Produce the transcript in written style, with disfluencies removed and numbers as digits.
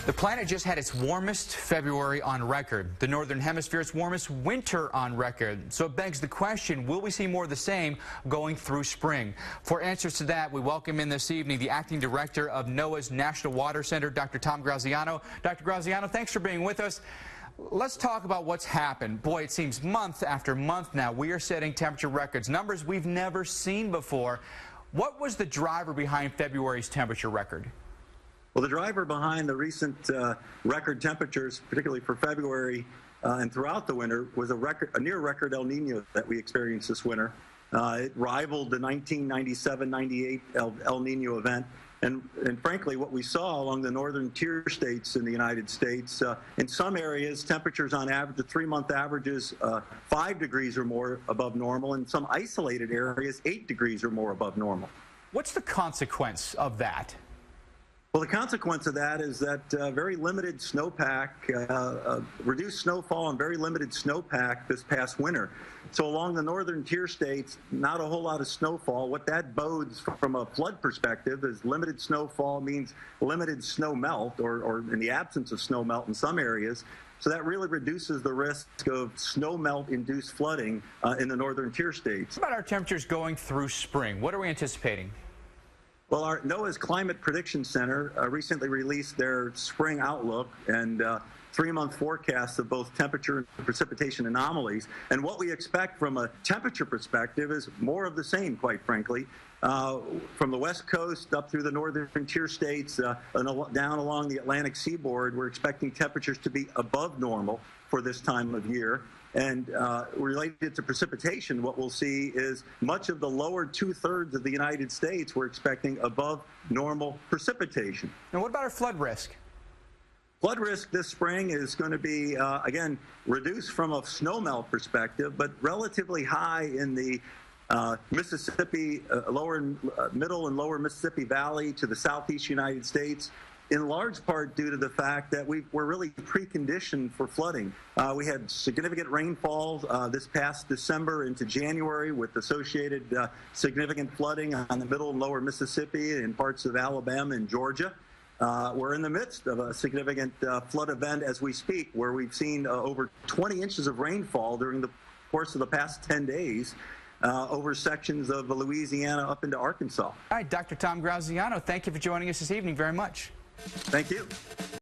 The planet just had its warmest February on record, the Northern Hemisphere's warmest winter on record. So it begs the question, will we see more of the same going through spring? For answers to that, we welcome in this evening the acting director of NOAA's National Water Center, Dr. Tom Graziano. Dr. Graziano, thanks for being with us. Let's talk about what's happened. Boy, it seems month after month now we are setting temperature records, numbers we've never seen before. What was the driver behind February's temperature record? Well, the driver behind the recent record temperatures, particularly for February and throughout the winter, was a near-record El Nino that we experienced this winter. It rivaled the 1997-98 El Nino event. And frankly, what we saw along the northern tier states in the United States, in some areas, temperatures on average, the 3-month averages, 5 degrees or more above normal. In some isolated areas, 8 degrees or more above normal. What's the consequence of that? Well, the consequence of that is that very limited snowpack, reduced snowfall and very limited snowpack this past winter. So along the northern tier states, not a whole lot of snowfall. What that bodes from a flood perspective is limited snowfall means limited snow melt, or in the absence of snow melt in some areas. So that really reduces the risk of snow melt-induced flooding in the northern tier states. What about our temperatures going through spring? What are we anticipating? Well, our NOAA's Climate Prediction Center recently released their spring outlook and 3-month forecasts of both temperature and precipitation anomalies. And what we expect from a temperature perspective is more of the same, quite frankly. From the west coast up through the northern tier states, down along the Atlantic seaboard, we're expecting temperatures to be above normal for this time of year. And related to precipitation, what we'll see is much of the lower 2/3 of the United States, we're expecting above normal precipitation. And what about our flood risk? Flood risk this spring is going to be, again, reduced from a snowmelt perspective, but relatively high in the Mississippi, middle and lower Mississippi Valley to the southeast United States, in large part due to the fact that we're really preconditioned for flooding. We had significant rainfall this past December into January with associated significant flooding on the middle and lower Mississippi and parts of Alabama and Georgia. We're in the midst of a significant flood event as we speak, where we've seen over 20 inches of rainfall during the course of the past 10 days over sections of Louisiana up into Arkansas. All right, Dr. Tom Graziano, thank you for joining us this evening very much. Thank you.